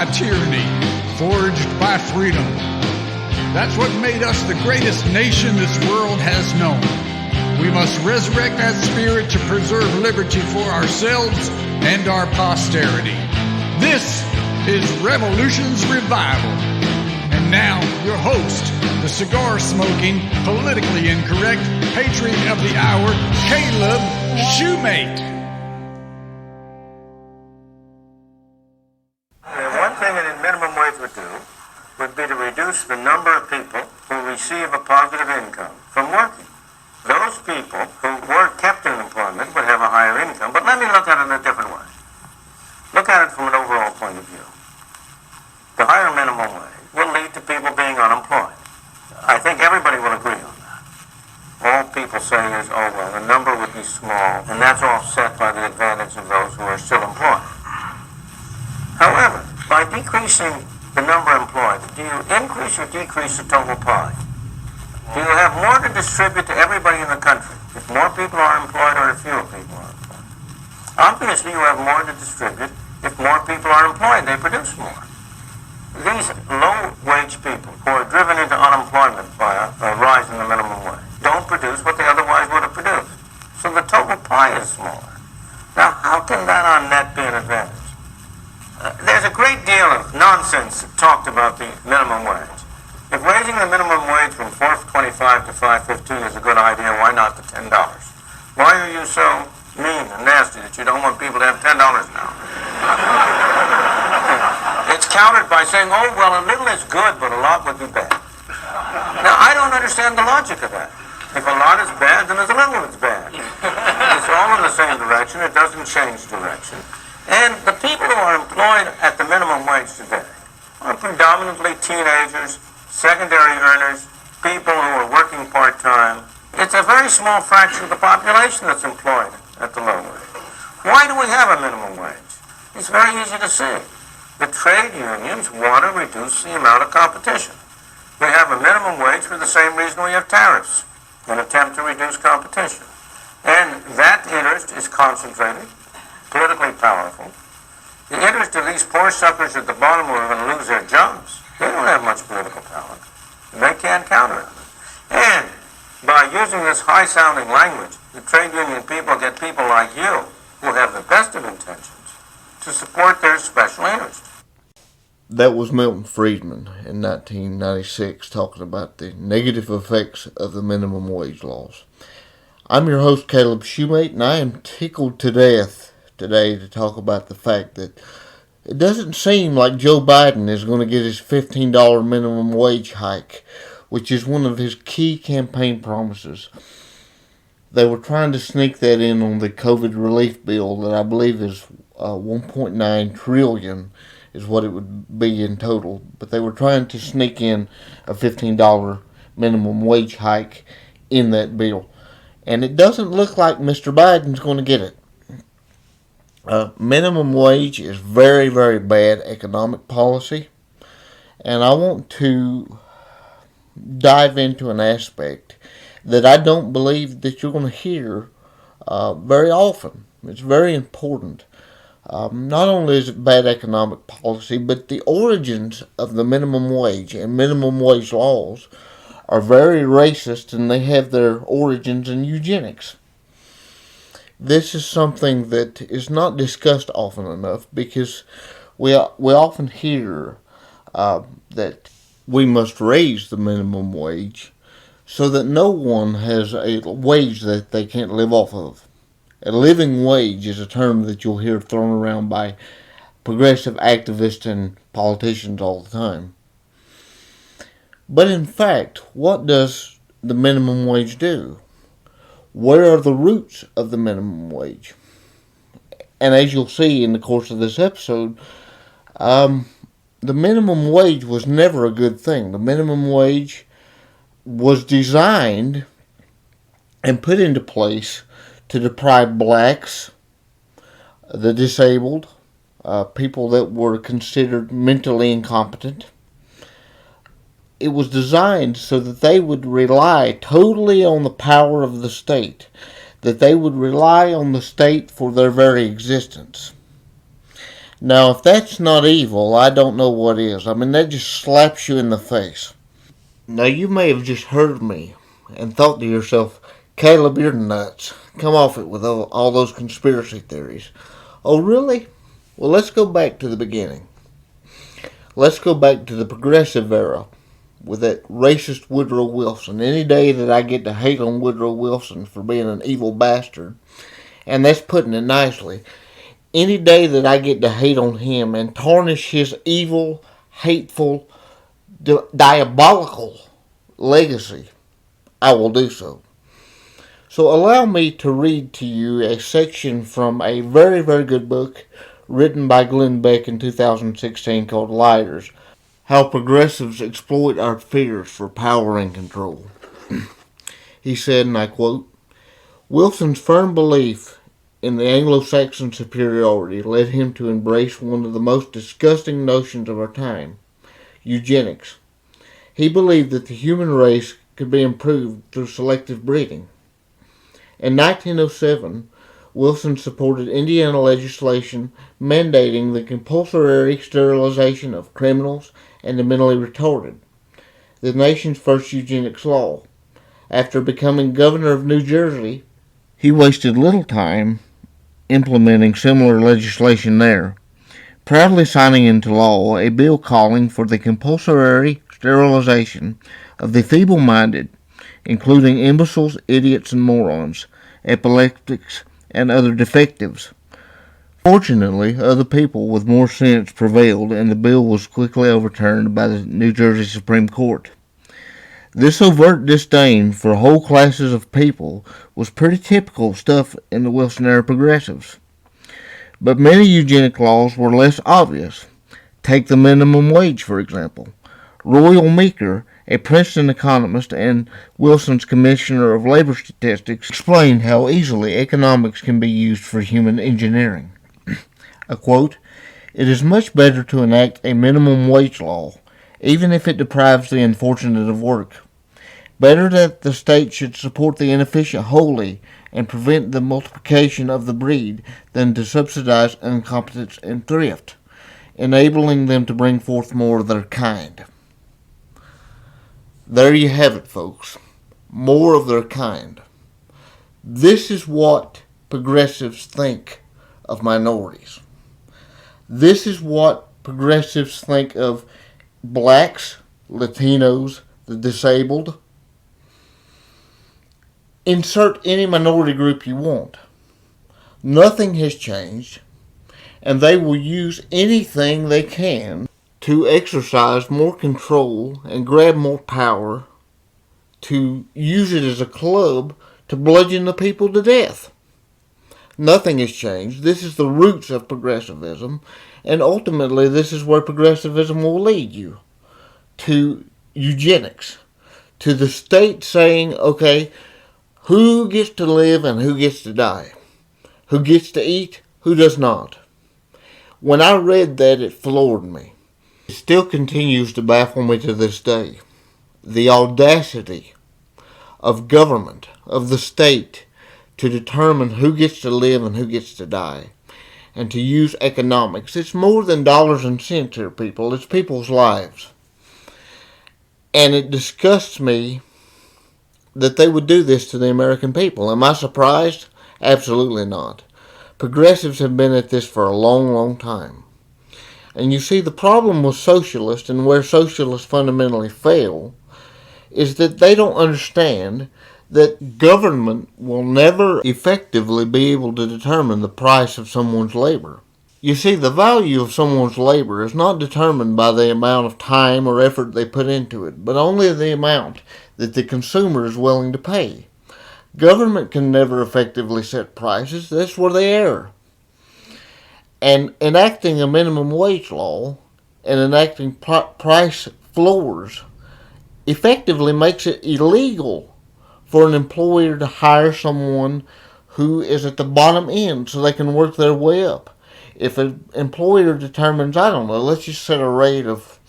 by tyranny, forged by freedom. That's what made us the greatest nation this world has known. We must resurrect that spirit to preserve liberty for ourselves and our posterity. This is Revolution's Revival. And now, your host, the cigar-smoking, politically incorrect patriot of the hour, Caleb Shoemate. One thing that a minimum wage would do would be to reduce the number of people who receive a positive income from working. Those people who were kept in employment would have a higher income, but let me look at it in a different way. Look at it from an overall point of view. The higher minimum wage will lead to people being unemployed. I think everybody will agree on that. All people say is, oh well, the number would be small, and that's offset by the advantage of those who are still employed. However, by decreasing the number employed, do you increase or decrease the total pie? Do you have more to distribute to everybody in the country if more people are employed or if fewer people are employed? Obviously, you have more to distribute if more people are employed. They produce more. These low-wage people who are driven into unemployment by a rise in the minimum wage don't produce what they otherwise would have produced. So the total pie is smaller. Now, how can that on net be an advantage? There's a great deal of nonsense talked about the minimum wage. If raising the minimum wage from $4.25 to $5.15 is a good idea, why not to $10? Why are you so mean and nasty that you don't want people to have $10 now? It's countered by saying, oh, well, a little is good, but a lot would be bad. Now, I don't understand the logic of that. If a lot is bad, then there's a little that's bad. It's all in the same direction. It doesn't change direction. And the people who are employed at the minimum wage today are predominantly teenagers, secondary earners, people who are working part-time. It's a very small fraction of the population that's employed at the low wage. Why do we have a minimum wage? It's very easy to see. The trade unions want to reduce the amount of competition. We have a minimum wage for the same reason we have tariffs, an attempt to reduce competition. And that interest is concentrated, politically powerful. The interest of these poor suckers at the bottom who are going to lose their jobs, they don't have much political power. They can't counter it. And by using this high-sounding language, the trade union people get people like you, who have the best of intentions, to support their special interest. That was Milton Friedman in 1996 talking about the negative effects of the minimum wage laws. I'm your host, Caleb Shoemate, and I am tickled to death today to talk about the fact that it doesn't seem like Joe Biden is going to get his $15 minimum wage hike, which is one of his key campaign promises. They were trying to sneak that in on the COVID relief bill that I believe is $1.9 trillion is what it would be in total. But they were trying to sneak in a $15 minimum wage hike in that bill. And it doesn't look like Mr. Biden's going to get it. Minimum wage is very, very bad economic policy. And I want to dive into an aspect that I don't believe that you're going to hear very often. It's very important. Not only is it bad economic policy, but the origins of the minimum wage and minimum wage laws are very racist, and they have their origins in eugenics. This is something that is not discussed often enough because we often hear that we must raise the minimum wage so that no one has a wage that they can't live off of. A living wage is a term that you'll hear thrown around by progressive activists and politicians all the time. But in fact, what does the minimum wage do? Where are the roots of the minimum wage? And as you'll see in the course of this episode, the minimum wage was never a good thing. The minimum wage was designed and put into place to deprive blacks, the disabled, people that were considered mentally incompetent. It was designed so that they would rely totally on the power of the state, that they would rely on the state for their very existence. Now, if that's not evil, I don't know what is. I mean, that just slaps you in the face. Now, you may have just heard me and thought to yourself, Caleb, you're nuts. Come off it with all those conspiracy theories. Oh, really? Well, let's go back to the beginning. Let's go back to the progressive era with that racist Woodrow Wilson. Any day that I get to hate on Woodrow Wilson for being an evil bastard, and that's putting it nicely, any day that I get to hate on him and tarnish his evil, hateful, diabolical legacy, I will do so. So allow me to read to you a section from a very, very good book written by Glenn Beck in 2016 called Liars: How Progressives Exploit Our Fears for Power and Control. He said, and I quote, Wilson's firm belief in the Anglo-Saxon superiority led him to embrace one of the most disgusting notions of our time, eugenics. He believed that the human race could be improved through selective breeding. In 1907, Wilson supported Indiana legislation mandating the compulsory sterilization of criminals and the mentally retarded, the nation's first eugenics law. After becoming governor of New Jersey, he wasted little time implementing similar legislation there, proudly signing into law a bill calling for the compulsory sterilization of the feeble-minded, including imbeciles, idiots, and morons, epileptics, and other defectives. Fortunately, other people with more sense prevailed, and the bill was quickly overturned by the New Jersey Supreme Court. This overt disdain for whole classes of people was pretty typical stuff in the Wilson-era progressives. But many eugenic laws were less obvious. Take the minimum wage, for example. Royal Meeker, a Princeton economist and Wilson's Commissioner of Labor Statistics, explained how easily economics can be used for human engineering. I quote, It is much better to enact a minimum wage law, even if it deprives the unfortunate of work. Better that the state should support the inefficient wholly and prevent the multiplication of the breed than to subsidize incompetence and thrift, enabling them to bring forth more of their kind. There you have it, folks. More of their kind. This is what progressives think of minorities. This is what progressives think of blacks, Latinos, the disabled. Insert any minority group you want. Nothing has changed, and they will use anything they can to exercise more control and grab more power, to use it as a club to bludgeon the people to death. Nothing has changed. This is the roots of progressivism, and ultimately this is where progressivism will lead you, to eugenics, to the state saying, okay, who gets to live and who gets to die? Who gets to eat? Who does not? When I read that, it floored me. It still continues to baffle me to this day. The audacity of government, of the state, to determine who gets to live and who gets to die, and to use economics. It's more than dollars and cents here, people. It's people's lives. And it disgusts me that they would do this to the American people. Am I surprised? Absolutely not. Progressives have been at this for a long, long time. And you see, the problem with socialists, and where socialists fundamentally fail, is that they don't understand that government will never effectively be able to determine the price of someone's labor. You see, the value of someone's labor is not determined by the amount of time or effort they put into it, but only the amount that the consumer is willing to pay. Government can never effectively set prices. That's where they err. And enacting a minimum wage law and enacting price floors effectively makes it illegal for an employer to hire someone who is at the bottom end so they can work their way up. If an employer determines, I don't know, let's just set a rate of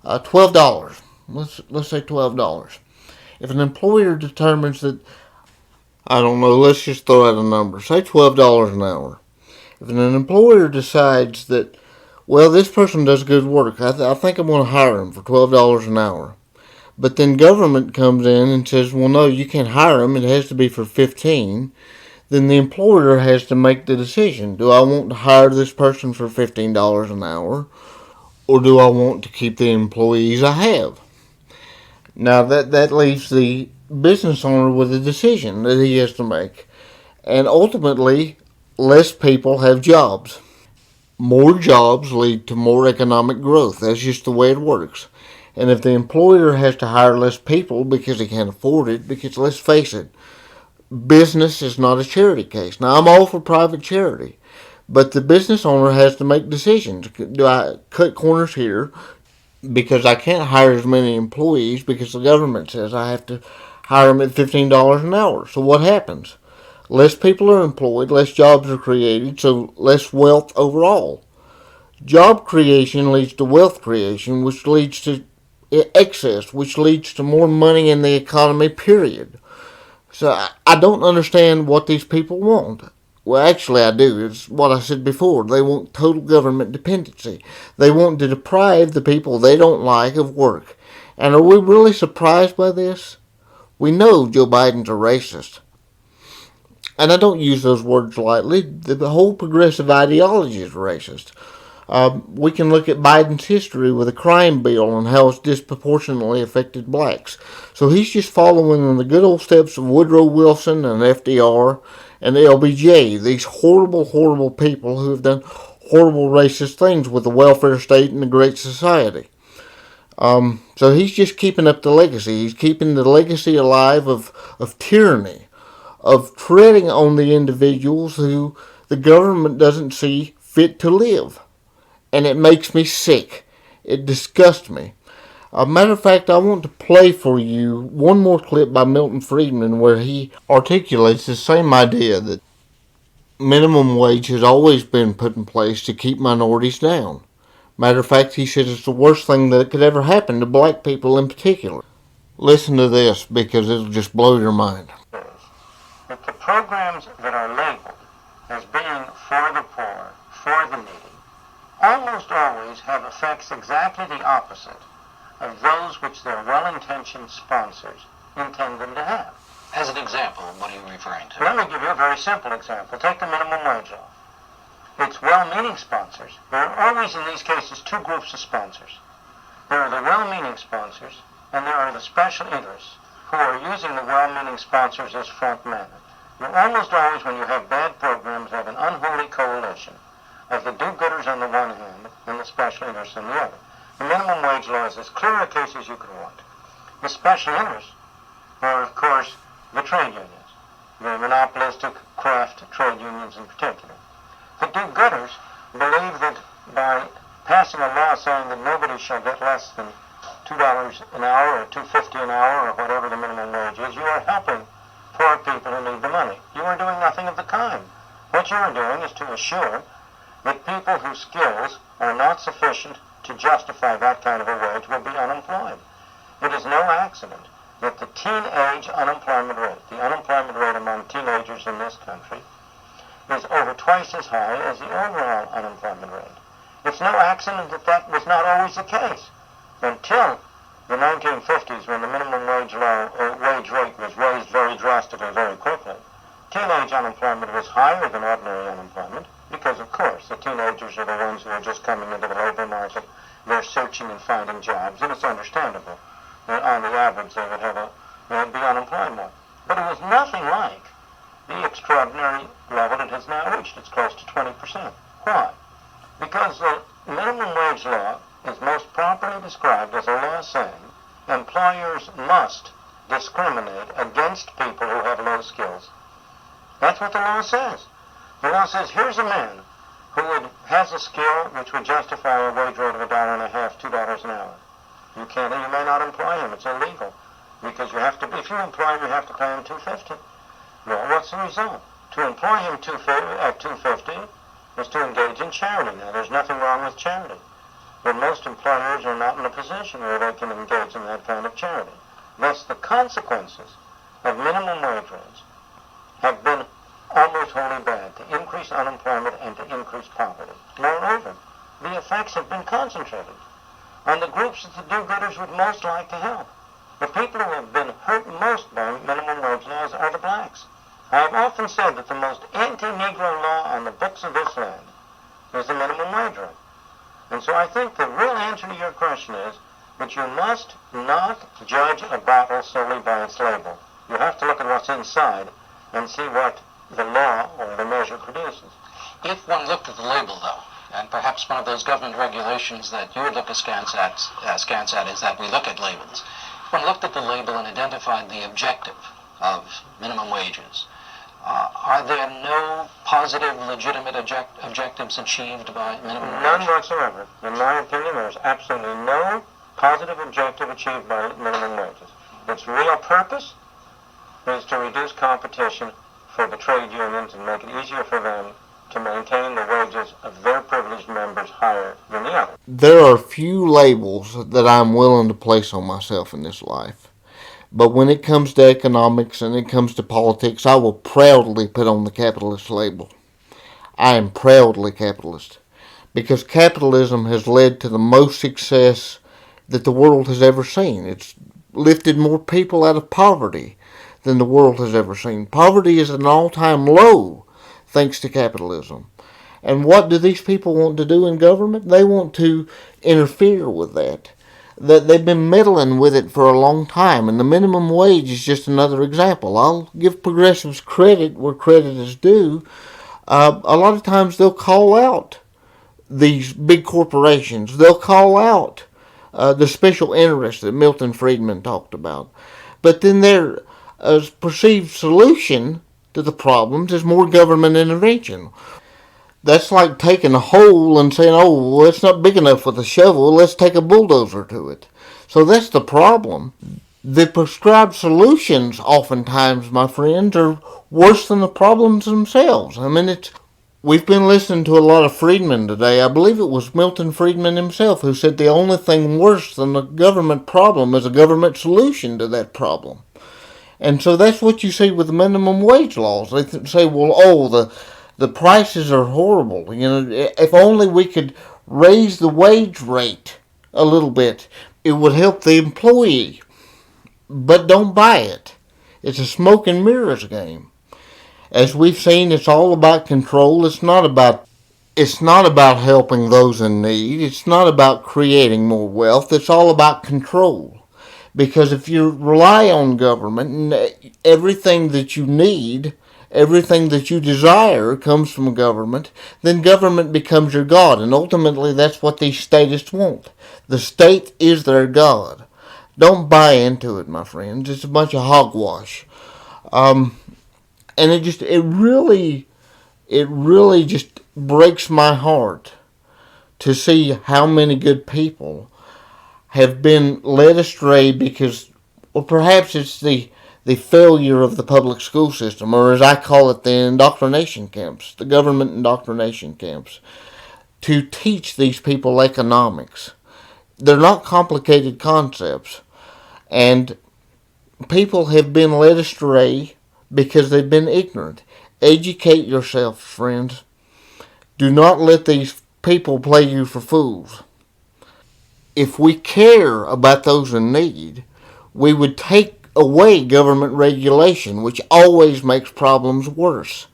$12. Let's say $12. If an employer determines that, I don't know, let's just throw out a number, say $12 an hour. If an employer decides that Well, this person does good work. I think I'm going to hire him for $12 an hour. But then government comes in and says, well, no, you can't hire him. It has to be for 15. Then the employer has to make the decision. Do I want to hire this person for $15 an hour? Or do I want to keep the employees I have? Now that leaves the business owner with a decision that he has to make. And ultimately, less people have jobs. More jobs lead to more economic growth. That's just the way it works. And if the employer has to hire less people because he can't afford it, because let's face it, business is not a charity case. Now, I'm all for private charity, but the business owner has to make decisions. Do I cut corners here because I can't hire as many employees because the government says I have to hire them at $15 an hour? So what happens? Less people are employed, less jobs are created, so less wealth overall. Job creation leads to wealth creation, which leads to excess, which leads to more money in the economy, period. So I don't understand what these people want. Well, actually, I do. It's what I said before. They want total government dependency. They want to deprive the people they don't like of work. And are we really surprised by this? We know Joe Biden's a racist. And I don't use those words lightly. The whole progressive ideology is racist. We can look at Biden's history with the crime bill and how it's disproportionately affected blacks. So he's just following in the good old steps of Woodrow Wilson and FDR and LBJ, these horrible, horrible people who have done horrible racist things with the welfare state and the Great Society. So he's just keeping up the legacy. He's keeping the legacy alive of tyranny, of treading on the individuals who the government doesn't see fit to live. And it makes me sick. It disgusts me. A matter of fact, I want to play for you one more clip by Milton Friedman where he articulates the same idea that minimum wage has always been put in place to keep minorities down. Matter of fact, he says it's the worst thing that could ever happen to black people in particular. Listen to this because it'll just blow your mind. That the programs that are labeled as being for the poor, for the needy, almost always have effects exactly the opposite of those which their well-intentioned sponsors intend them to have. As an example, what are you referring to? Let me give you a very simple example. Take the minimum wage law. Its well-meaning sponsors, there are always in these cases two groups of sponsors. There are the well-meaning sponsors, and there are the special interests who are using the well-meaning sponsors as front men. You almost always, when you have bad programs, have an unholy coalition of the do-gooders on the one hand and the special interests on the other. The minimum wage law is as clear a case as you could want. The special interests are, of course, the trade unions, the monopolistic craft trade unions in particular. The do-gooders believe that by passing a law saying that nobody shall get less than $2 an hour or $2.50 an hour or whatever the minimum wage is, you are helping poor people who need the money. You are doing nothing of the kind. What you are doing is to assure that people whose skills are not sufficient to justify that kind of a wage will be unemployed. It is no accident that the teenage unemployment rate, the unemployment rate among teenagers in this country, is over twice as high as the overall unemployment rate. It's no accident that that was not always the case. Until the 1950s, when the minimum wage rate was raised very drastically, very quickly, teenage unemployment was higher than ordinary unemployment because, of course, the teenagers are the ones who are just coming into the labor market. They're searching and finding jobs, and it's understandable that on the average they would be unemployed more. But it was nothing like the extraordinary level it has now reached. It's close to 20%. Why? Because the minimum wage law is most properly described as a law saying employers must discriminate against people who have low skills. That's what the law says. The law says here's a man who has a skill which would justify a wage rate of $1.50, $2 an hour. You may not employ him. It's illegal because you have to. If you employ him, you have to pay him $2.50. Well, what's the result? To employ him at $2.50 is to engage in charity. Now, there's nothing wrong with charity, but most employers are not in a position where they can engage in that kind of charity. Thus, the consequences of minimum wage rates have been almost wholly bad, to increase unemployment and to increase poverty. Moreover, the effects have been concentrated on the groups that the do-gooders would most like to help. The people who have been hurt most by minimum wage laws are the blacks. I have often said that the most anti-Negro law on the books of this land is the minimum wage rate. And so I think the real answer to your question is that you must not judge a bottle solely by its label. You have to look at what's inside and see what the law or the measure produces. If one looked at the label, though, and perhaps one of those government regulations that you would look askance at is that we look at labels. If one looked at the label and identified the objective of minimum wages, are there no positive, legitimate objectives achieved by minimum wage? None whatsoever. In my opinion, there's absolutely no positive objective achieved by minimum wages. Its real purpose is to reduce competition for the trade unions and make it easier for them to maintain the wages of their privileged members higher than the others. There are few labels that I'm willing to place on myself in this life. But when it comes to economics and it comes to politics, I will proudly put on the capitalist label. I am proudly capitalist. Because capitalism has led to the most success that the world has ever seen. It's lifted more people out of poverty than the world has ever seen. Poverty is at an all-time low thanks to capitalism. And what do these people want to do in government? They want to interfere with that. That they've been meddling with it for a long time, and the minimum wage is just another example. I'll give progressives credit where credit is due. A lot of times they'll call out these big corporations. They'll call out the special interests that Milton Friedman talked about. But then their perceived solution to the problems is more government intervention. That's like taking a hole and saying, oh, well, it's not big enough with a shovel, let's take a bulldozer to it. So that's the problem. The prescribed solutions oftentimes, my friends, are worse than the problems themselves. I mean, we've been listening to a lot of Friedman today. I believe it was Milton Friedman himself who said the only thing worse than the government problem is a government solution to that problem. And so that's what you see with the minimum wage laws. They say, well, oh, the prices are horrible. You know, if only we could raise the wage rate a little bit, it would help the employee. But don't buy it. It's a smoke and mirrors game. As we've seen, it's all about control. It's not about helping those in need. It's not about creating more wealth. It's all about control. Because if you rely on government and everything that you need, everything that you desire comes from government, then government becomes your God. And ultimately that's what these statists want. The state is their God. Don't buy into it, my friends. It's a bunch of hogwash. And it really just breaks my heart to see how many good people have been led astray because, or perhaps it's the failure of the public school system, or as I call it, the indoctrination camps, the government indoctrination camps, to teach these people economics. They're not complicated concepts, and people have been led astray because they've been ignorant. Educate yourself, friends. Do not let these people play you for fools. If we care about those in need, we would take away government regulation, which always makes problems worse.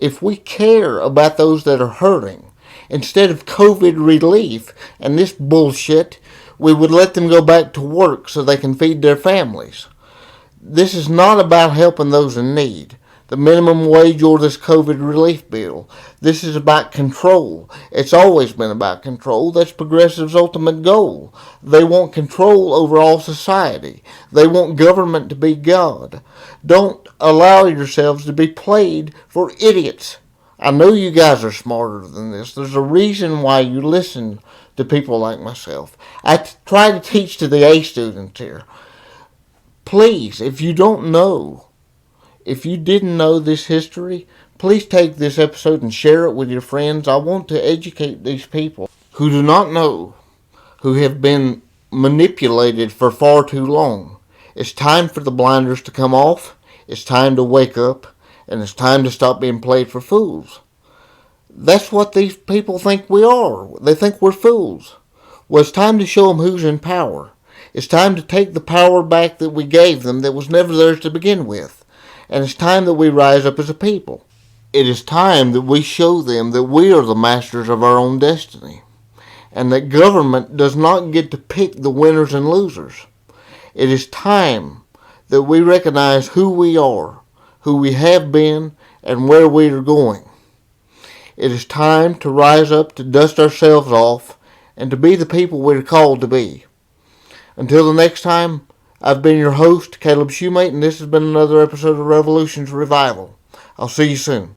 If we care about those that are hurting, instead of COVID relief and this bullshit, we would let them go back to work so they can feed their families. This is not about helping those in need. The minimum wage or this COVID relief bill. This is about control. It's always been about control. That's progressives' ultimate goal. They want control over all society. They want government to be God. Don't allow yourselves to be played for idiots. I know you guys are smarter than this. There's a reason why you listen to people like myself. I try to teach to the A students here. Please, if you don't know, if you didn't know this history, please take this episode and share it with your friends. I want to educate these people who do not know, who have been manipulated for far too long. It's time for the blinders to come off. It's time to wake up. And it's time to stop being played for fools. That's what these people think we are. They think we're fools. Well, it's time to show them who's in power. It's time to take the power back that we gave them that was never theirs to begin with. And it's time that we rise up as a people. It is time that we show them that we are the masters of our own destiny. And that government does not get to pick the winners and losers. It is time that we recognize who we are, who we have been, and where we are going. It is time to rise up, to dust ourselves off, and to be the people we're called to be. Until the next time, I've been your host, Caleb Shoemate, and this has been another episode of Revolution's Revival. I'll see you soon.